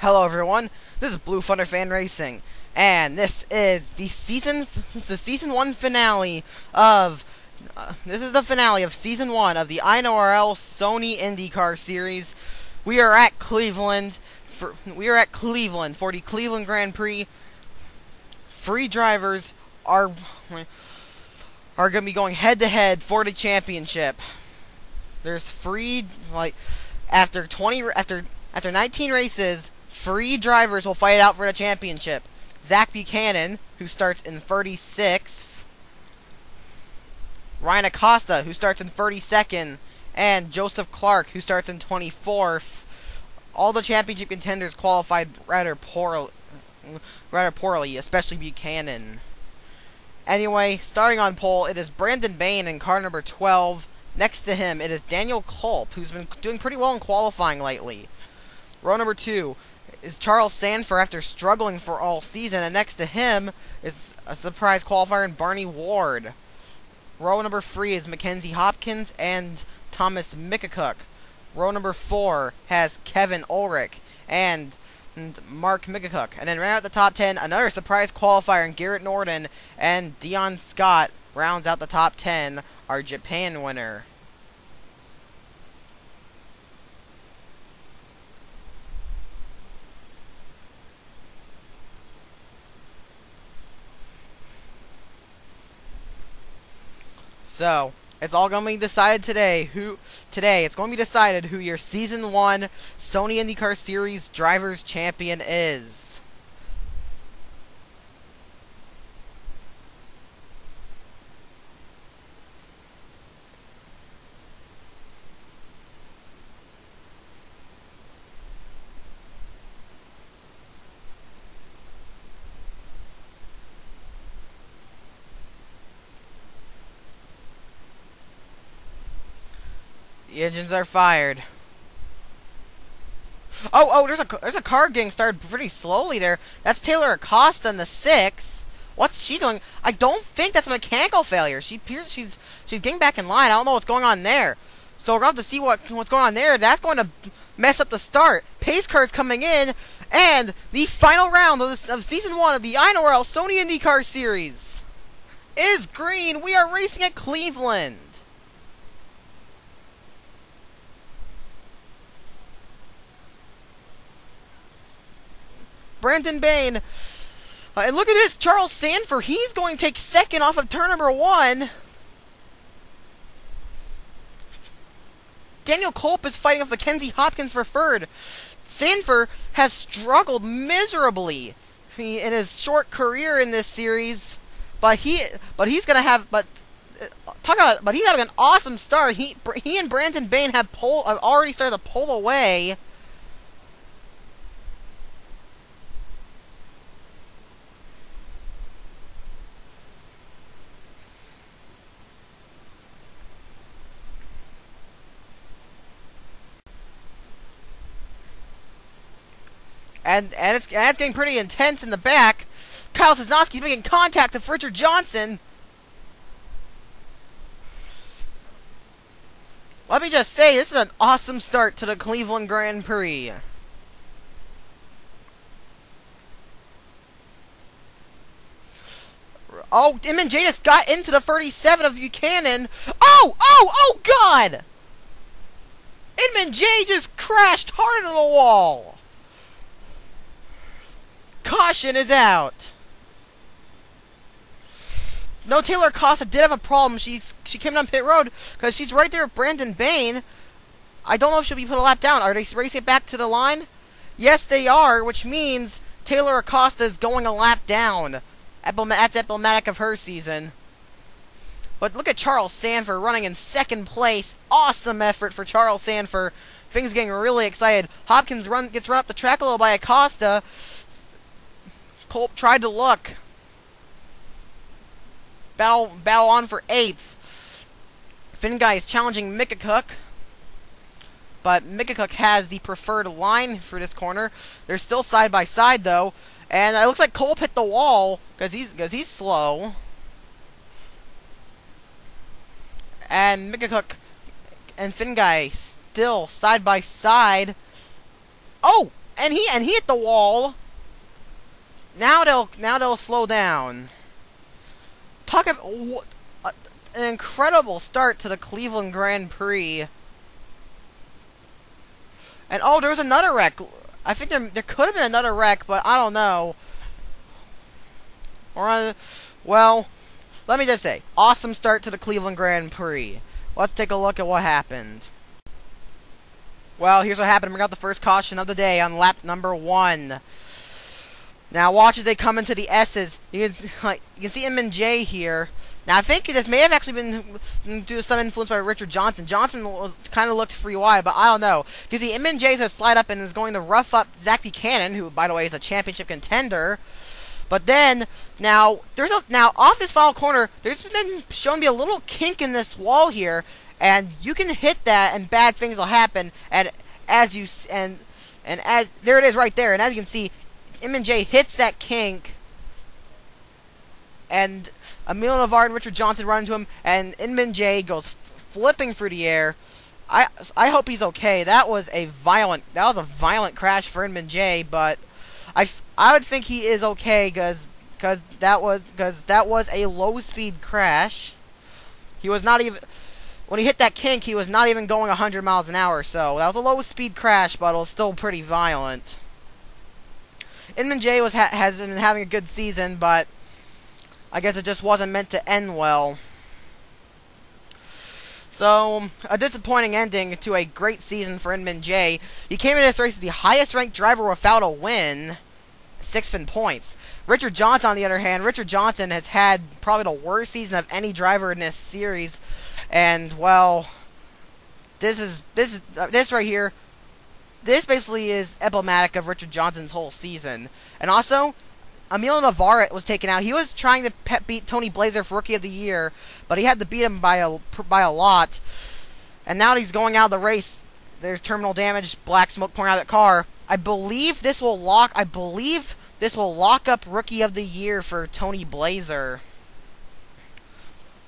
Hello everyone, this is Blue Thunder Fan Racing, and this is the season 1 finale of the finale of season 1 of the INORL Sony IndyCar series. We are at Cleveland for the Cleveland Grand Prix. Free drivers are going to be going head to head for the championship. There's free after 19 races. Free drivers will fight it out for the championship. Zach Buchanan, who starts in 36th. Ryan Acosta, who starts in 32nd. And Joseph Clark, who starts in 24th. All the championship contenders qualified rather poorly, especially Buchanan. Anyway, starting on pole, it is Brandon Bain in car number 12. Next to him, it is Daniel Culp, who's been doing pretty well in qualifying lately. Row number 2 is Charles Sanford after struggling for all season, and next to him is a surprise qualifier in Barney Ward. Row number 3 is Mackenzie Hopkins and Thomas Mickacook. Row number 4 has Kevin Ulrich and Mark Mickacook. And then right out the top 10, another surprise qualifier in Garrett Norden and Dion Scott rounds out the top 10, our Japan winner. So, it's all going to be decided today. It's going to be decided who your Season 1 Sony IndyCar Series Drivers Champion is. The engines are fired. Oh, there's a car getting started pretty slowly there. That's Taylor Acosta in the 6. What's she doing? I don't think that's a mechanical failure. She's getting back in line. I don't know what's going on there. So we're going to have to see what's going on there. That's going to mess up the start. Pace car's coming in, and the final round of season 1 of the INORL Sony IndyCar series is green. We are racing at Cleveland. Brandon Bain. And look at this, Charles Sanford. He's going to take second off of turn number 1. Daniel Culp is fighting with Mackenzie Hopkins for third. Sanford has struggled miserably in his short career in this series, but he's having an awesome start. He and Brandon Bain have already started to pull away. And it's getting pretty intense in the back. Kyle Sosnowski's making contact with Richard Johnson. Let me just say, this is an awesome start to the Cleveland Grand Prix. Oh, Inman J just got into the 37 of Buchanan. Oh, God! Inman J just crashed hard into the wall. Caution is out. No, Taylor Acosta did have a problem. She came down pit road because she's right there with Brandon Bain. I don't know if she'll be put a lap down. Are they racing it back to the line? Yes, they are, which means Taylor Acosta is going a lap down. That's emblematic of her season. But look at Charles Sanford running in second place. Awesome effort for Charles Sanford. Things getting really excited. Hopkins gets run up the track a little by Acosta. Culp tried to look. Battle on for 8th. Finguy is challenging Mickacook, but Mickacook has the preferred line for this corner. They're still side by side though, and it looks like Culp hit the wall because he's slow. And Mickacook and Finguy still side by side. Oh, and he hit the wall. Now they'll slow down. Talk about an incredible start to the Cleveland Grand Prix. And oh, there was another wreck. I think there could have been another wreck, but I don't know. Well, let me just say, awesome start to the Cleveland Grand Prix. Let's take a look at what happened. Well, here's what happened. We got the first caution of the day on lap number 1. Now watch as they come into the S's. You can see him and Jay here. Now I think this may have actually been due to some influence by Richard Johnson. Johnson kind of looked free wide, but I don't know. You see, him and Jay's a slide up and is going to rough up Zach Buchanan, who by the way is a championship contender. But then now off this final corner, there's been shown to be a little kink in this wall here, and you can hit that and bad things will happen. And as there it is right there, and as you can see, him and Jay hits that kink, and Emilio Navarre and Richard Johnson run into him, and Inman J goes flipping through the air. I hope he's okay. That was a violent crash for Inman J, but I would think he is okay because that was a low speed crash. He was not even, when he hit that kink, he was not even going 100 miles an hour. So that was a low speed crash, but it was still pretty violent. Inman J has been having a good season, but I guess it just wasn't meant to end well. So, a disappointing ending to a great season for Inman J. He came in this race as the highest ranked driver without a win, 6th in points. Richard Johnson, on the other hand, Richard Johnson has had probably the worst season of any driver in this series, and well, this right here, this basically is emblematic of Richard Johnson's whole season. And also, Emilio Navarre was taken out. He was trying to beat Tony Blazer for Rookie of the Year, but he had to beat him by a lot. And now he's going out of the race. There's terminal damage, black smoke pouring out of the car. I believe this will lock up Rookie of the Year for Tony Blazer.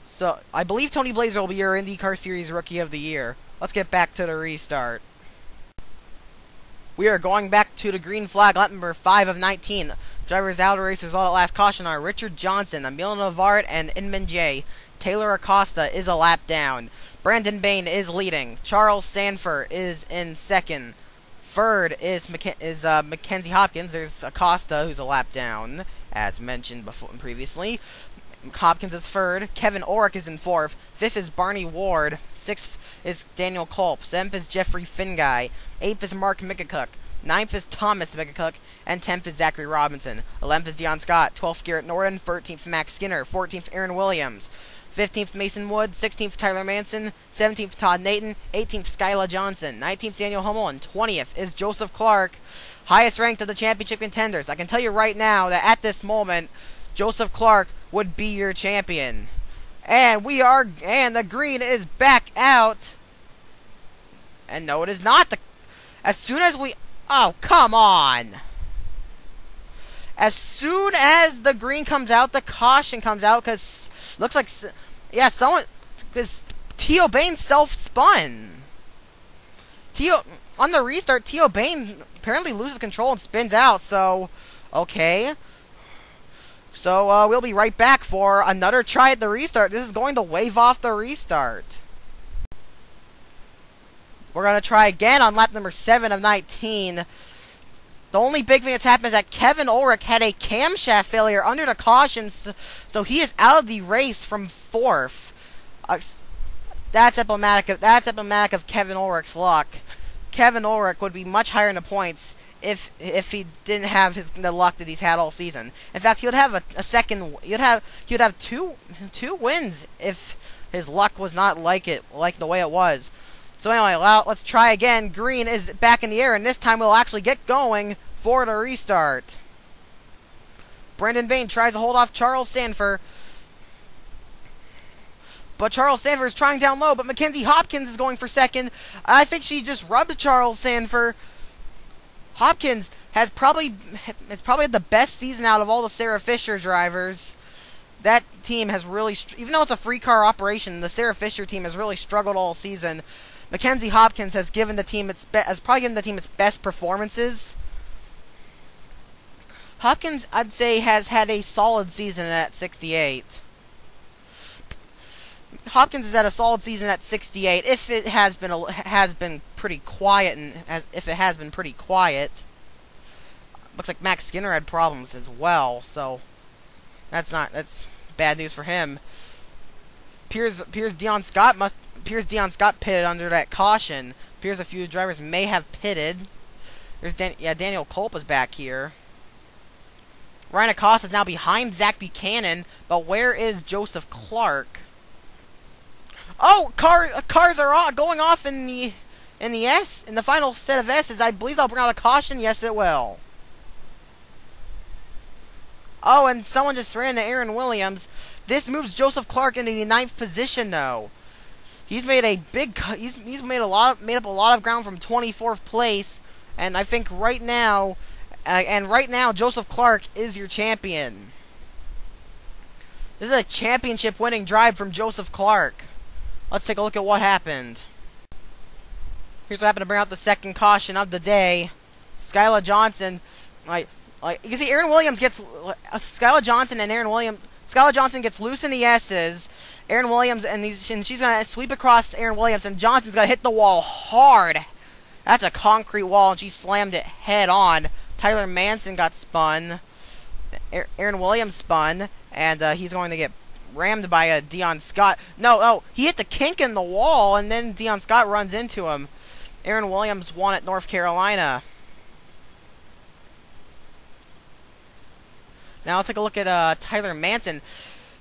So I believe Tony Blazer will be your IndyCar Series Rookie of the Year. Let's get back to the restart. We are going back to the green flag, lap number 5 of 19. Drivers out of the race result at last caution are Richard Johnson, Emilio Navarre, and Inman J. Taylor Acosta is a lap down. Brandon Bain is leading. Charles Sanford is in second. Third is Mackenzie Hopkins. There's Acosta, who's a lap down, as mentioned previously. Hopkins is third. Kevin Orrick is in fourth. Fifth is Barney Ward. Sixth is Daniel Culp. Seventh is Jeffrey Finguy. Eighth is Mark McCook. 9th is Thomas McCook, and 10th is Zachary Robinson. 11th is Dion Scott, 12th Garrett Norton, 13th Max Skinner, 14th Aaron Williams, 15th Mason Wood, 16th Tyler Manson, 17th Todd Nathan, 18th Skyla Johnson, 19th Daniel Hummel, and 20th is Joseph Clark, highest ranked of the championship contenders. I can tell you right now that at this moment, Joseph Clark would be your champion. And the green is back out. And no, it is not. Oh, come on! As soon as the green comes out, the caution comes out, because looks like, yeah, because Teo Bain self-spun. On the restart, Teo Bain apparently loses control and spins out, so, okay. So, we'll be right back for another try at the restart. This is going to wave off the restart. We're going to try again on lap number 7 of 19. The only big thing that's happened is that Kevin Ulrich had a camshaft failure under the cautions, so he is out of the race from 4th. That's emblematic of Kevin Ulrich's luck. Kevin Ulrich would be much higher in the points if he didn't have the luck that he's had all season. In fact, he would have he would have two wins if his luck was not like the way it was. So anyway, let's try again. Green is back in the air, and this time we'll actually get going for the restart. Brandon Bain tries to hold off Charles Sanford. But Charles Sanford is trying down low, but Mackenzie Hopkins is going for second. I think she just rubbed Charles Sanford. Hopkins has probably the best season out of all the Sarah Fisher drivers. That team has really, even though it's a free car operation, the Sarah Fisher team has really struggled all season. Mackenzie Hopkins has given the team probably given the team its best performances. Hopkins, I'd say, has had a solid season at 68. Hopkins has had a solid season at 68. If it has been pretty quiet, if it has been pretty quiet, looks like Max Skinner had problems as well. So that's bad news for him. Appears Dion Scott pitted under that caution. Appears a few drivers may have pitted. There's Daniel Culp is back here. Ryan Acosta is now behind Zach Buchanan, but where is Joseph Clark? Oh, cars are going off in the final set of S's. I believe they'll bring out a caution. Yes, it will. Oh, and someone just ran into Aaron Williams. This moves Joseph Clark into the 9th position, though. He's made a big. He's made up a lot of ground from 24th place, and I think right now, Joseph Clark is your champion. This is a championship-winning drive from Joseph Clark. Let's take a look at what happened. Here's what happened to bring out the second caution of the day. Skylar Johnson, you can see Aaron Williams gets Skylar Johnson gets loose in the S's. Aaron Williams and she's gonna sweep across Aaron Williams, and Johnson's gonna hit the wall hard. That's a concrete wall, and she slammed it head on. Tyler Manson got spun. Aaron Williams spun, and he's going to get rammed by Dion Scott. No, he hit the kink in the wall, and then Dion Scott runs into him. Aaron Williams won at North Carolina. Now let's take a look at Tyler Manson.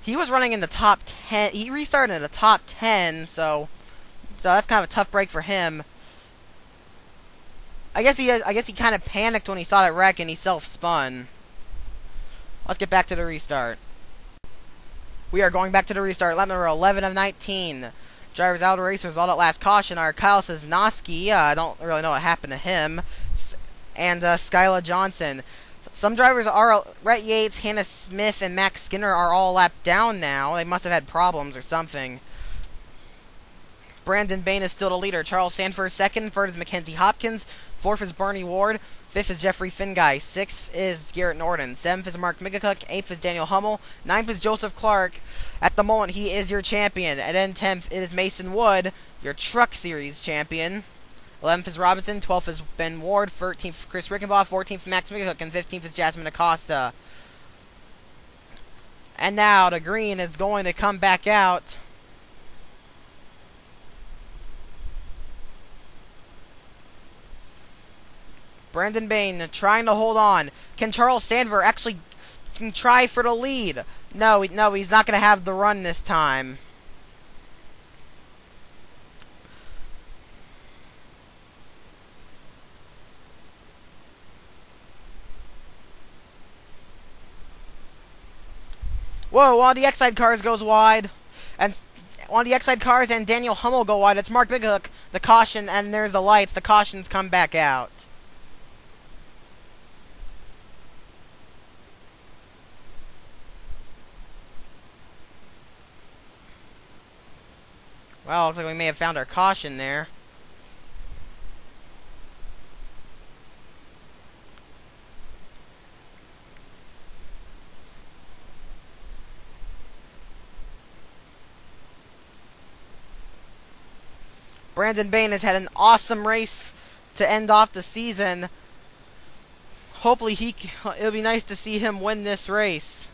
He was running in the top 10. He restarted in the top 10, so that's kind of a tough break for him. I guess he kind of panicked when he saw that wreck and he self-spun. Let's get back to the restart. We are going back to the restart. Lap number 11 of 19. Drivers out of the race result at last caution are Kyle Cisnowski. I don't really know what happened to him. And Skylar Johnson. Some drivers are Rhett Yates, Hannah Smith, and Max Skinner are all lapped down now. They must have had problems or something. Brandon Bain is still the leader. Charles Sanford second. Third is Mackenzie Hopkins. Fourth is Bernie Ward. Fifth is Jeffrey Finguy. Sixth is Garrett Norton. Seventh is Mark Migacook. Eighth is Daniel Hummel. Ninth is Joseph Clark. At the moment, he is your champion. And then 10th is Mason Wood, your Truck Series champion. 11th is Robinson. 12th is Ben Ward. 13th, Chris Rickenbaugh. 14th, Max Migacook. And 15th is Jasmine Acosta. And now the green is going to come back out. Brandon Bain trying to hold on. Can Charles Sandver actually try for the lead? No, he's not going to have the run this time. Whoa, one of the X-Side cars goes wide. And one of the X-Side cars and Daniel Hummel go wide. It's Mark Bighook, the caution, and there's the lights. The cautions come back out. Well, looks like we may have found our caution there. Brandon Bain has had an awesome race to end off the season. Hopefully it'll be nice to see him win this race.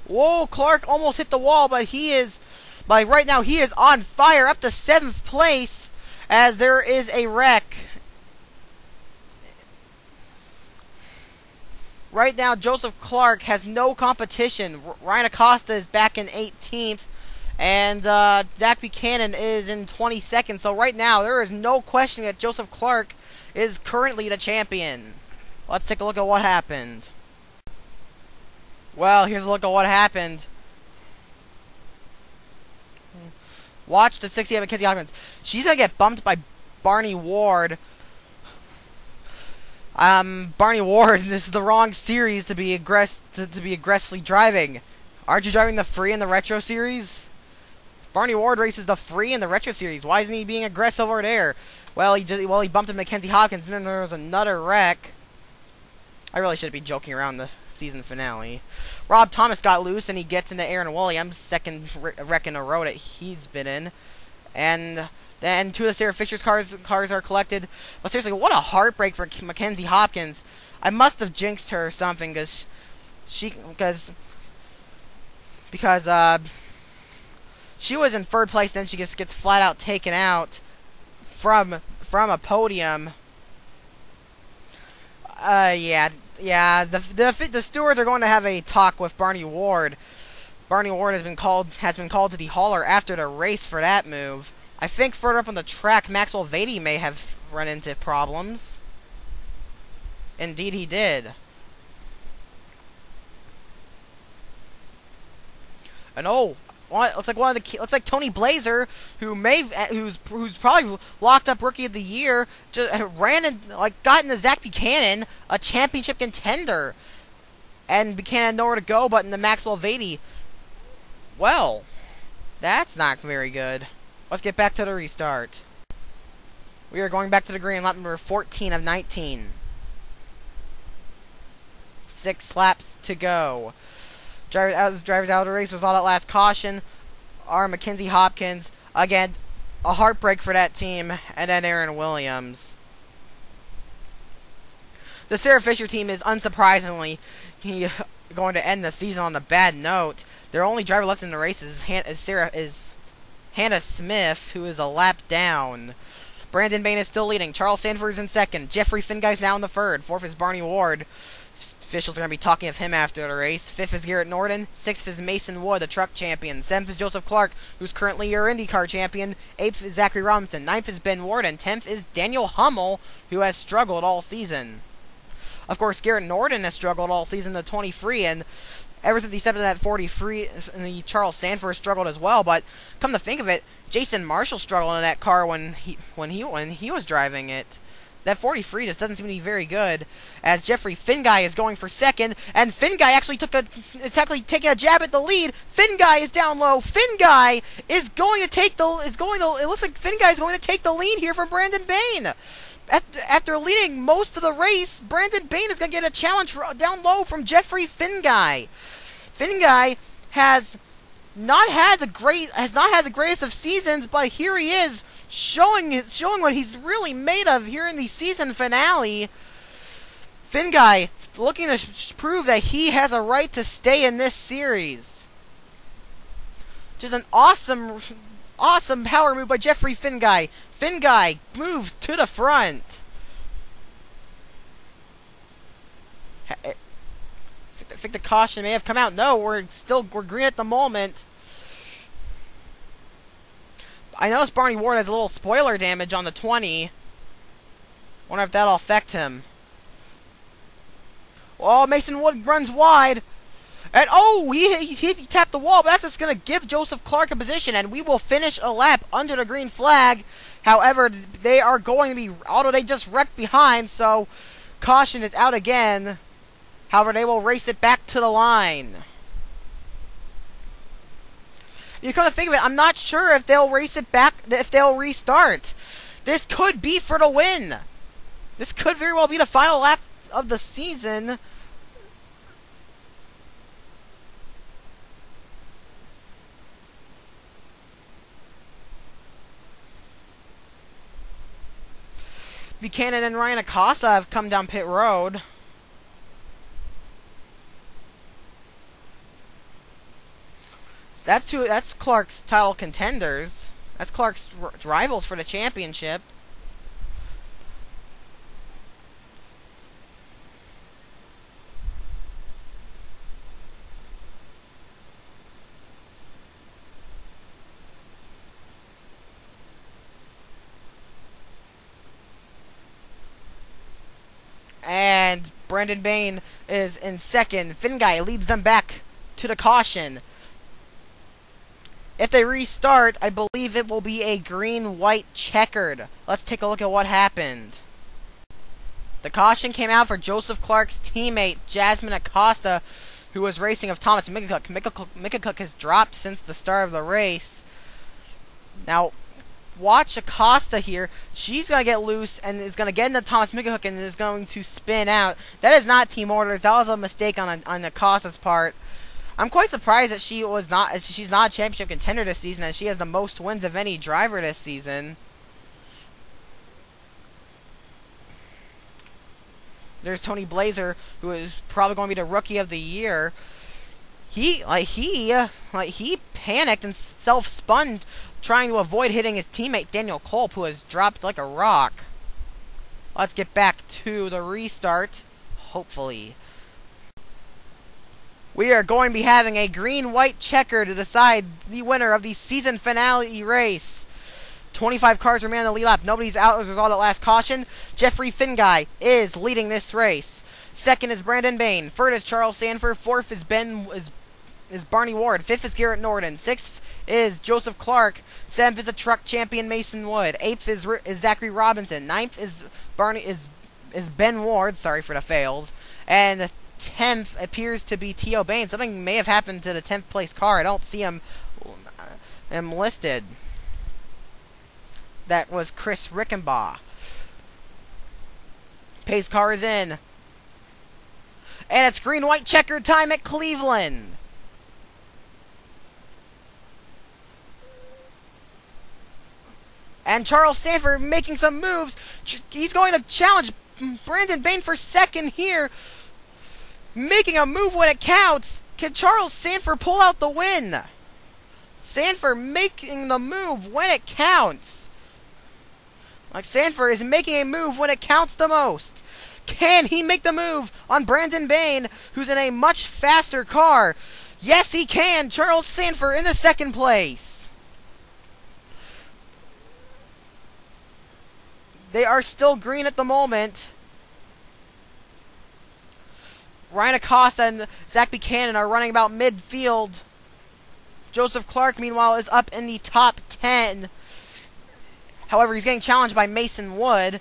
Whoa, Clark almost hit the wall, but right now he is on fire, up to 7th place, as there is a wreck. Right now, Joseph Clark has no competition. Ryan Acosta is back in 18th, and Zach Buchanan is in 22nd. So right now, there is no question that Joseph Clark is currently the champion. Let's take a look at what happened. Well, here's a look at what happened. Watch the 60 of Mackenzie Hopkins. She's going to get bumped by Barney Ward. Barney Ward, this is the wrong series to be aggressively driving. Aren't you driving the free and the retro series? Barney Ward races the free and the retro series. Why isn't he being aggressive over there? Well, he bumped into Mackenzie Hopkins, and then there was another wreck. I really shouldn't be joking around the season finale. Rob Thomas got loose, and he gets into Aaron Williams, second wreck in a row that he's been in. And then two of Sarah Fisher's cars are collected. But seriously, what a heartbreak for Mackenzie Hopkins. I must have jinxed her or something, because she was in third place, then she just gets flat out taken out from a podium. Yeah. The stewards are going to have a talk with Barney Ward. Barney Ward has been called to the hauler after the race for that move. I think further up on the track, Maxwell Vady may have run into problems. Indeed, he did. And looks like Tony Blazer, who's probably locked up Rookie of the Year, just ran and got into Zach Buchanan, a championship contender, and Buchanan had nowhere to go but in the Maxwell Vady. Well, that's not very good. Let's get back to the restart. We are going back to the green, lap number 14 of 19. 6 laps to go. Drivers out of the race was all that last caution are Mackenzie Hopkins. Again, a heartbreak for that team. And then Aaron Williams. The Sarah Fisher team is unsurprisingly going to end the season on a bad note. Their only driver left in the race is Hannah Smith, who is a lap down. Brandon Bain is still leading. Charles Sanford is in second. Jeffrey Finguy's now in the third. Fourth is Barney Ward. Officials are going to be talking of him after the race. Fifth is Garrett Norden. Sixth is Mason Wood, the truck champion. Seventh is Joseph Clark, who's currently your IndyCar champion. Eighth is Zachary Robinson. Ninth is Ben Ward. And 10th is Daniel Hummel, who has struggled all season. Of course, Garrett Norden has struggled all season to 23, and ever since he stepped in that 43, and Charles Sanford struggled as well. But come to think of it, Jason Marshall struggled in that car when he was driving it. That 43 just doesn't seem to be very good, as Jeffrey Finguy is going for second, and Finguy actually taking a jab at the lead. Finguy is down low. Finguy is going to take the it looks like Finguy is going to take the lead here from Brandon Bain. After leading most of the race, Brandon Bain is going to get a challenge down low from Jeffrey Finguy. Finguy has not had the greatest of seasons, but here he is showing what he's really made of here in the season finale. Finguy looking to prove that he has a right to stay in this series. Just an awesome power move by Jeffrey Finguy. Finguy moves to the front. I think the caution may have come out. No, we're green at the moment. I noticed Barney Ward has a little spoiler damage on the 20. Wonder if that'll affect him. Oh, Mason Wood runs wide. And he tapped the wall, but that's just going to give Joseph Clark a position, and we will finish a lap under the green flag. However, they are going to be, although they just wrecked behind, so caution is out again. However, they will race it back to the line. You come to think of it, I'm not sure if they'll race it back, if they'll restart. This could be for the win. This could very well be the final lap of the season. Buchanan and Ryan Acosta have come down pit road. That's Clark's title contenders. That's Clark's rivals for the championship. And Brandon Bain is in second. Finguy leads them back to the caution. If they restart, I believe it will be a green-white checkered. Let's take a look at what happened. The caution came out for Joseph Clark's teammate, Jasmine Acosta, who was racing with Thomas Mickelcook. Mickelcook has dropped since the start of the race. Now, watch Acosta here. She's going to get loose and is going to get into Thomas Migahook and is going to spin out. That is not team orders. That was a mistake on Acosta's part. I'm quite surprised that she's not a championship contender this season, and she has the most wins of any driver this season. There's Tony Blazer, who is probably going to be the rookie of the year. He panicked and self-spun, trying to avoid hitting his teammate Daniel Culp, who has dropped like a rock. Let's get back to the restart, hopefully. We are going to be having a green-white checker to decide the winner of the season finale race. 25 cars remain on the lead lap. Nobody's out as a result at last caution. Jeffrey Finguy is leading this race. Second is Brandon Bain. Third is Charles Sanford. Fourth is Barney Ward. Fifth is Garrett Norton. Sixth is Joseph Clark. Seventh is the truck champion Mason Wood. Eighth is Zachary Robinson. Ninth is Ben Ward. Sorry for the fails. And 10th appears to be T.O. Bain. Something may have happened to the 10th place car. I don't see him listed. That was Chris Rickenbaugh. Pace car is in. And it's green-white checkered time at Cleveland. And Charles Sanford making some moves. He's going to challenge Brandon Bain for second here. Making a move when it counts. Can Charles Sanford pull out the win? Sanford making the move when it counts. Like, Sanford is making a move when it counts the most. Can he make the move on Brandon Bain, who's in a much faster car? Yes, he can. Charles Sanford in the second place. They are still green at the moment. Ryan Acosta and Zach Buchanan are running about midfield. Joseph Clark, meanwhile, is up in the top 10. However, he's getting challenged by Mason Wood,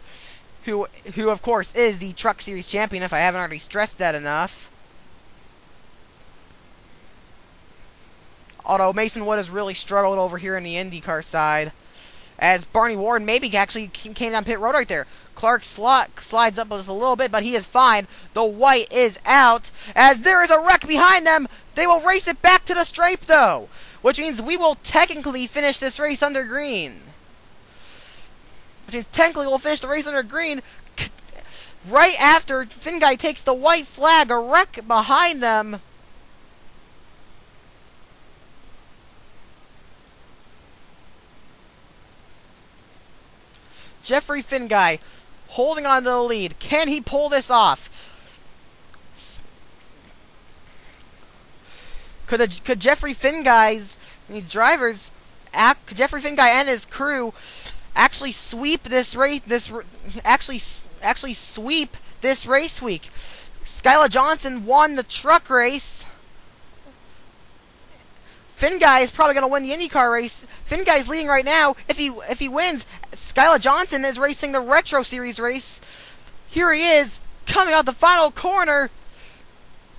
who of course is the Truck Series champion, if I haven't already stressed that enough. Although Mason Wood has really struggled over here in the IndyCar side, as Barney Ward maybe actually came down pit road right there. Clark slides up just a little bit, but he is fine. The white is out, as there is a wreck behind them. They will race it back to the stripe, though, which means we will technically finish this race under green. Which means technically we'll finish the race under green right after Finguy takes the white flag. A wreck behind them. Jeffrey Finguy holding on to the lead. Can he pull this off? Could Jeffrey Finguy's drivers, Jeffrey Finguy and his crew, actually sweep this race? Actually sweep this race week. Skylar Johnson won the truck race. Finguy is probably going to win the IndyCar race. Finguy's leading right now. If he wins, Skylar Johnson is racing the Retro Series race. Here he is, coming out the final corner.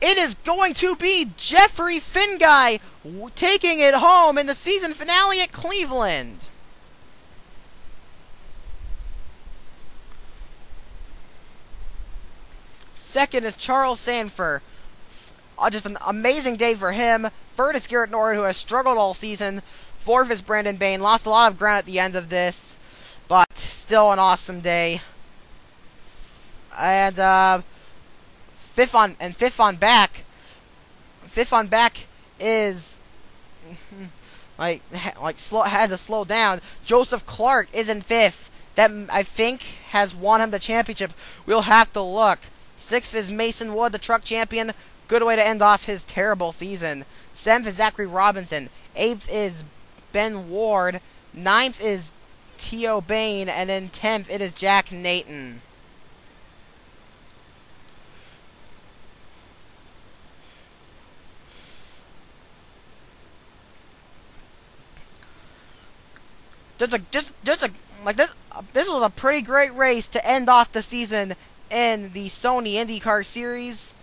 It is going to be Jeffrey Finguy taking it home in the season finale at Cleveland. Second is Charles Sanford. Just an amazing day for him. Third is Garrett Norton, who has struggled all season. Fourth is Brandon Bain. Lost a lot of ground at the end of this, but still an awesome day. And fifth on back is had to slow down. Joseph Clark is in fifth. That, I think, has won him the championship. We'll have to look. Sixth is Mason Wood, the truck champion. Good way to end off his terrible season. Seventh is Zachary Robinson. Eighth is Ben Ward. Ninth is T.O. Bain. And then 10th, it is Jack Nathan. This was a pretty great race to end off the season in the Sony IndyCar series.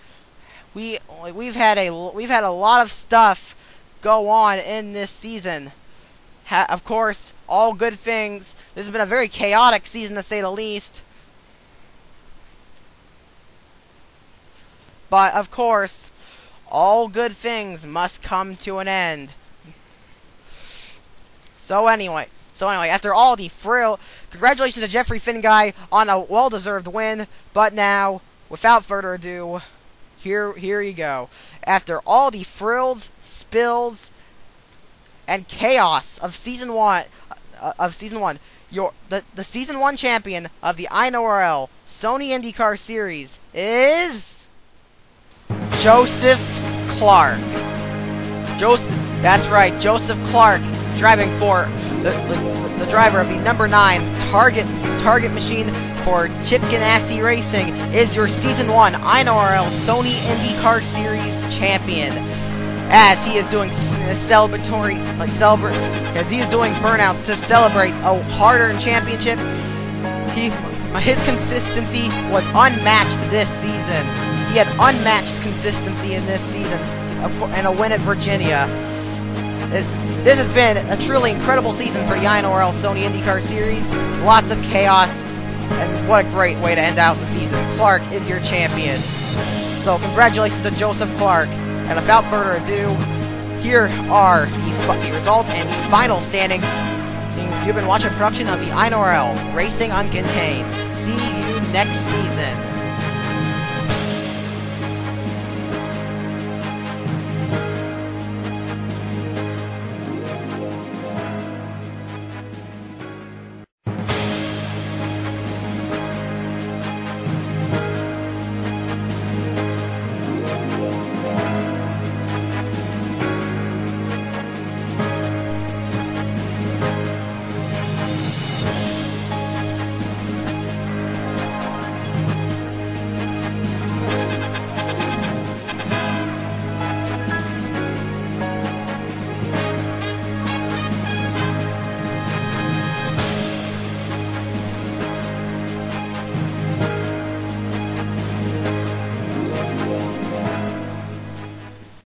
We've had a lot of stuff go on in this season. of course, all good things. This has been a very chaotic season, to say the least. But, of course, all good things must come to an end. So anyway, after all the frill, congratulations to Jeffrey Finguy on a well-deserved win. But now, without further ado, here you go. After all the frills, spills, and chaos of season one, the season 1 champion of the INORL Sony IndyCar Series is Joseph Clark. That's right, Joseph Clark, driving for the driver of the number 9 target machine for Chip Ganassi Racing, is your season 1 INORL Sony IndyCar Series champion. As he is doing as he is doing burnouts to celebrate a hard-earned championship. His consistency was unmatched this season. He had unmatched consistency in this season, and a win at Virginia. This has been a truly incredible season for the INORL Sony IndyCar Series. Lots of chaos, and what a great way to end out the season. Clark is your champion. So congratulations to Joseph Clark. And without further ado, here are the results and the final standings. You've been watching a production of the INORL Racing Uncontained. See you next season.